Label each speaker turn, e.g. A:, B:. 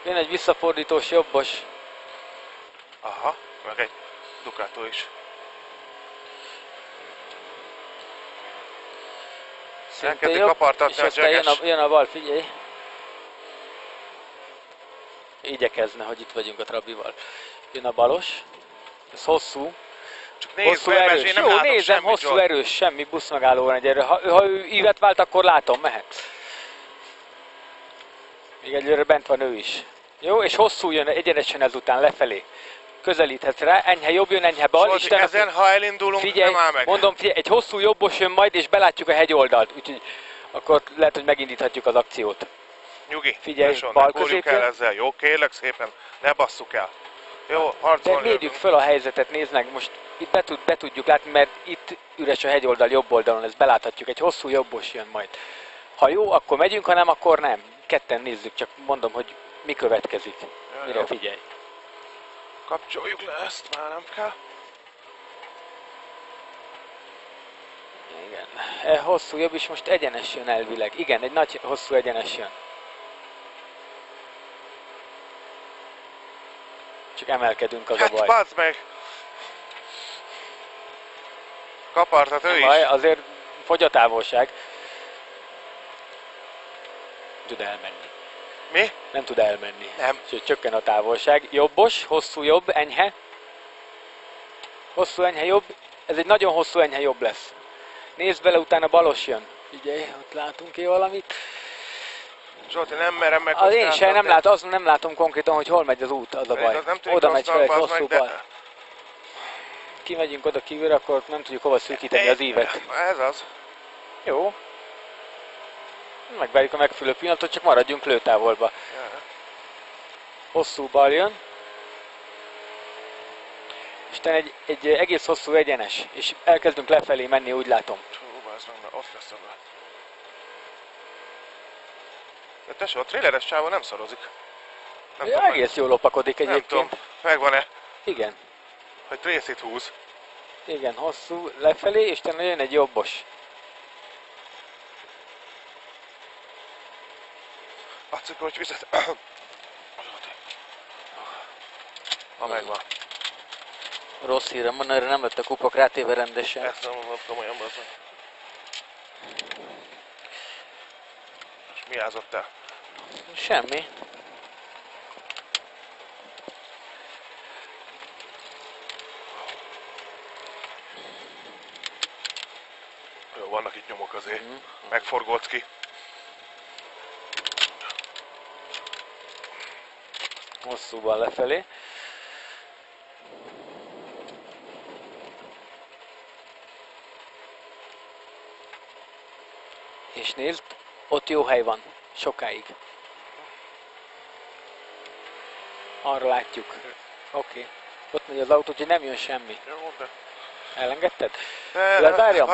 A: Jön egy visszafordítós jobbos.
B: Aha, meg egy Ducato is. Elkezdi kapartatni
A: és
B: a
A: aztán
B: Jeges.
A: jön a bal, figyelj. Igyekezne, hogy itt vagyunk a Trabival. Jön a balos. Ez hosszú.
B: Csak nézd
A: Hosszú
B: be,
A: erős.
B: én nem
A: Jó,
B: látom
A: nézem,
B: semmit,
A: hosszú
B: Zsolt.
A: erős, semmi buszmegálló van egyre. Ha ő ívet vált, akkor látom, mehet. Még egyelőre bent van ő is. Jó, és hosszú jön egyenesen ezután lefelé. Közelíthetsz rá, enyhe jobb jön, enyhe bal.
B: Zsolti, ezen, ha elindulunk,
A: figyelj,
B: nem áll meg.
A: mondom, figyelj, egy hosszú jobbos jön majd, és belátjuk a hegyoldalt. Úgyhogy akkor lehet, hogy megindíthatjuk az akciót.
B: Nyugi,
A: Figyelj,
B: tesó,
A: bal
B: ne kórjuk el
A: középre.
B: ezzel. Jó, kérlek szépen, ne basszuk el. Jó,
A: De
B: harcolni.
A: védjük föl a helyzetet, nézd meg, most itt be tudjuk látni, mert itt üres a hegyoldal jobb oldalon, ezt beláthatjuk, egy hosszú jobbos jön majd. Ha jó, akkor megyünk, ha nem, akkor nem. Ketten nézzük, csak mondom, hogy mi következik. Mire
B: jó.
A: figyelj.
B: Kapcsoljuk le ezt, már nem kell.
A: Igen. Hosszú jobb is most egyenes jön elvileg. Igen, egy nagy hosszú egyenes jön. Csak emelkedünk, az a
B: Hát
A: baj.
B: bazd meg! Kapartat ő
A: Nem
B: is.
A: baj, azért fogy a távolság. Tud elmenni.
B: Mi?
A: Nem tud elmenni.
B: Nem.
A: Úgyhogy csökken a távolság. Jobbos, hosszú jobb, enyhe. Hosszú enyhe jobb. Ez egy nagyon hosszú enyhe jobb lesz. Nézd bele, utána balos jön. Figyelj, ott látunk-e valamit?
B: Zsolti, nem merem meg.
A: Az én sem nem látom konkrétan, hogy hol megy az út, az a baj. Oda megy fel egy hosszú bal. Kimegyünk oda kívülre, akkor nem tudjuk hova szűkíteni az ívet.
B: Ez az.
A: Jó. Megvárjuk a megfelelő pillanatot, csak maradjunk lőtávolba. Hosszú bal jön. Isten egy egész hosszú egyenes, és elkezdünk lefelé menni, úgy látom.
B: Ott lesz a. De tesó, a traileres csáva nem szorozik. Nem
A: Ja, egész jól lopakodik
B: Nem
A: egyébként.
B: tudom, megvan-e,
A: Igen.
B: hogy részét húz.
A: Igen, hosszú lefelé, és utána jön egy jobbos.
B: Látszik, hogy vizet. Ha megvan.
A: Rossz hírem van, erre nem lettek kupak rátéve rendesen.
B: Ezt nem mondom komolyan, bazdmeg. És mi ázott el?
A: Semmi.
B: Jó, vannak itt nyomok azért. Megforgolsz ki.
A: Hosszúban lefelé. És nézd, ott jó hely van, sokáig. Arra látjuk. Oké. Ott megy az autó, úgyhogy nem jön semmi.
B: Jó, de...
A: Elengedted? Lezárjam?